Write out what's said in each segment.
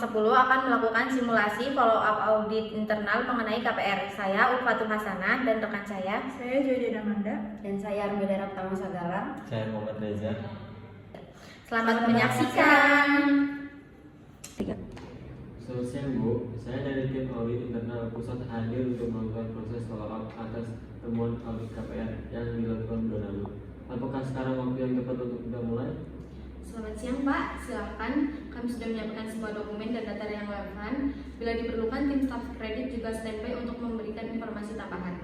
10 akan melakukan simulasi follow-up audit internal mengenai KPR. Saya Ulfatul Hasanah dan rekan saya Joy Damanda. Dan saya Armida Raptama Sagala. Saya Muhammad Reza. Selamat menyaksikan. Selamat siang Bu, saya dari tim audit internal pusat hadir untuk melakukan proses follow-up atas temuan audit KPR yang dilakukan bulan lalu. Apakah sekarang waktu yang tepat untuk kita mulai? Selamat siang Pak, silahkan. Kami sudah menyiapkan semua dokumen dan data yang relevan. Bila diperlukan, tim staf kredit juga standby untuk memberikan informasi tambahan.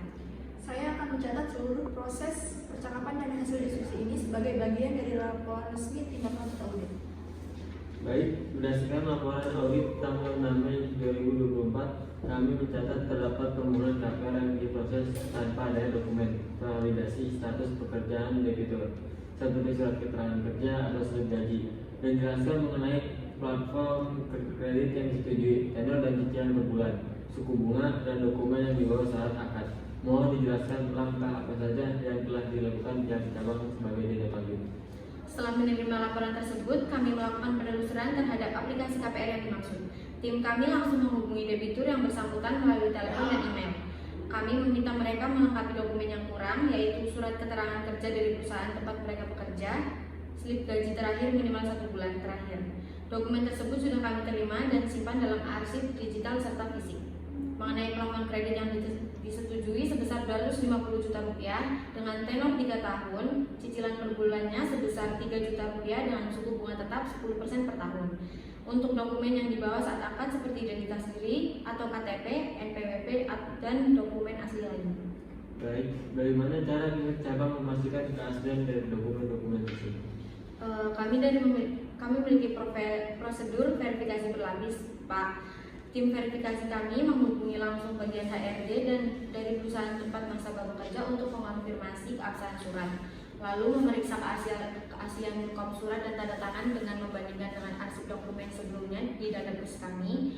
Saya akan mencatat seluruh proses percakapan dan hasil diskusi ini sebagai bagian dari laporan resmi tindak lanjut audit. Baik, berdasarkan laporan audit tanggal 6 Mei 2024, kami mencatat terdapat permohonan KPR yang diproses tanpa adanya dokumen validasi status pekerjaan debitur seperti surat keterangan kerja atau slip gaji, dan jelaskan mengenai platform kredit yang disetujui, tenor dan cicilan per bulan, suku bunga, dan dokumen yang dibawa saat akad. Mohon dijelaskan langkah apa saja yang telah dilakukan pihak cabang sebagai tindak lanjut. Setelah menerima laporan tersebut, kami melakukan penelusuran terhadap aplikasi KPR yang dimaksud. Tim kami langsung menghubungi debitur yang bersangkutan melalui telepon dan email. Kami meminta mereka melengkapi dokumen yang kurang, yaitu surat keterangan kerja dari perusahaan tempat mereka bekerja, slip gaji terakhir minimal 1 bulan terakhir. Dokumen tersebut sudah kami terima dan simpan dalam arsip digital serta fisik. Mengenai plafon kredit yang disetujui sebesar 250 juta rupiah dengan tenor 3 tahun, cicilan per bulannya sebesar 3 juta rupiah dengan suku bunga tetap 10% per tahun. Untuk dokumen yang dibawa saat akad seperti identitas diri atau KTP, NPWP, dan dokumen asli lainnya. Baik, bagaimana cara pihak cabang memastikan keaslian dari dokumen-dokumen tersebut? Kami memiliki prosedur verifikasi berlapis, Pak. Tim verifikasi kami menghubungi langsung bagian HRD dan dari perusahaan tempat nasabah bekerja untuk mengonfirmasi keabsahan surat, lalu memeriksa keaslian kom surat dan tanda tangan dengan membandingkan dengan arsip dokumen sebelumnya di database kami,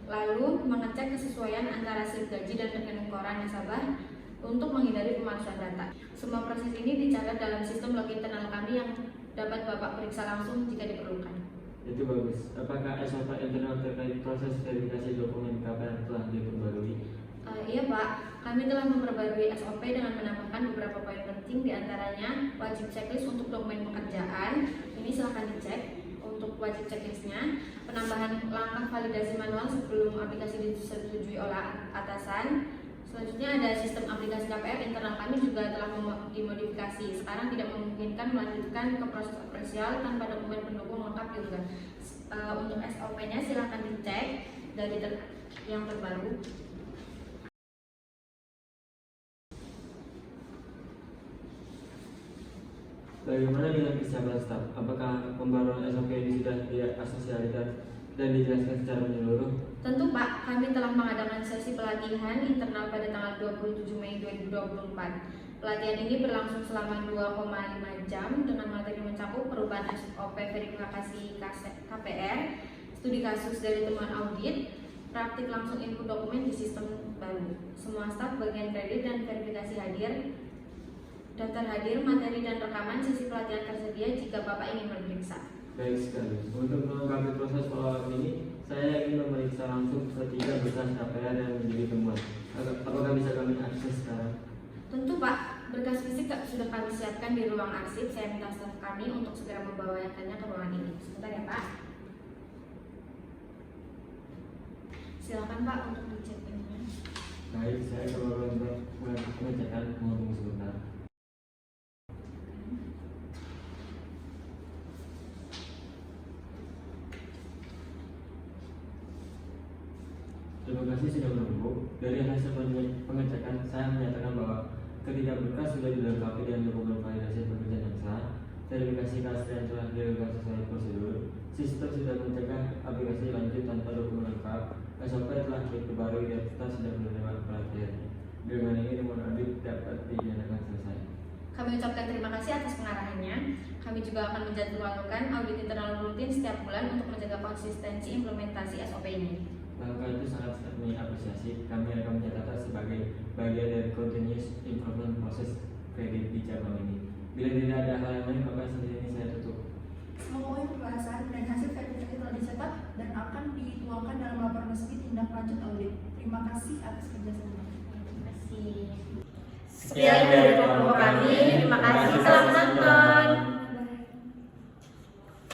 lalu mengecek kesesuaian antara slip gaji dan rekening koran nasabah untuk menghindari pemalsuan data. Semua proses ini dicatat dalam sistem log internal kami yang dapat Bapak periksa langsung jika diperlukan. Itu bagus. Apakah SOP internal terkait proses verifikasi dokumen KPR telah diperbarui? Iya Pak, kami telah memperbarui SOP dengan menambahkan beberapa poin penting, diantaranya wajib checklist untuk dokumen pekerjaan. Ini silahkan dicek untuk wajib checklistnya. Penambahan langkah validasi manual sebelum aplikasi disetujui oleh atasan. Selanjutnya ada sistem aplikasi KPR internal kami juga telah dimodifikasi. Sekarang tidak memungkinkan melanjutkan ke proses operasional tanpa dokumen pendukung lengkap juga. Untuk SOP-nya silahkan dicek dari yang terbaru. Bagaimana dengan kesiapan staf? Apakah pembaruan SOP ini sudah diasosiasikan dan dijelaskan secara menyeluruh? Tentu Pak, kami telah mengadakan sesi pelatihan internal pada tanggal 27 Mei 2024. Pelatihan ini berlangsung selama 2,5 jam dengan materi mencakup perubahan SOP verifikasi KPR, studi kasus dari temuan audit, praktik langsung input dokumen di sistem baru. Semua staf bagian kredit dan verifikasi hadir. Daftar hadir, materi dan rekaman sesi pelatihan tersedia jika Bapak ingin memeriksa. Baik sekali. Untuk melengkapi proses follow-up ini, saya ingin memeriksa langsung ketiga berkas KPR yang menjadi temuan. Apakah bisa kami akses sekarang? Tentu Pak, berkas fisik sudah kami siapkan di ruang arsip. Saya minta staf kami untuk segera membawakannya ke ruangan ini. Sebentar ya Pak. Silakan Pak untuk dicek ini. Baik, saya keluar untuk pengecekan, mohon tunggu sebentar. Terima kasih sudah menunggu. Dari hasil pengecekan, saya menyatakan bahwa ketiga berkas sudah dilengkapi dengan dokumen validasi pekerjaan yang sah. Verifikasi keaslian telah dilakukan sesuai prosedur. Sistem sudah mencegah aplikasi lanjut tanpa dokumen lengkap. SOP telah diperbarui dan kita sudah menerima pelatihan. Dengan ini temuan audit dapat dinyatakan selesai. Kami ucapkan terima kasih atas pengarahannya. Kami juga akan menjadwalkan audit internal rutin setiap bulan untuk menjaga konsistensi implementasi SOP ini. Langkah itu sangat kami apresiasi. Kami akan mencatatnya sebagai bagian dari continuous improvement proses kredit di cabang ini. Bila tidak ada hal yang lain, maka sesi ini saya tutup. Semua poin pembahasan dan hasil verifikasi telah dicatat dan akan lanjut audit. Terima kasih atas kerjasama. Terima kasih. Sekian dari kelompok kami. Terima kasih. Selamat nonton.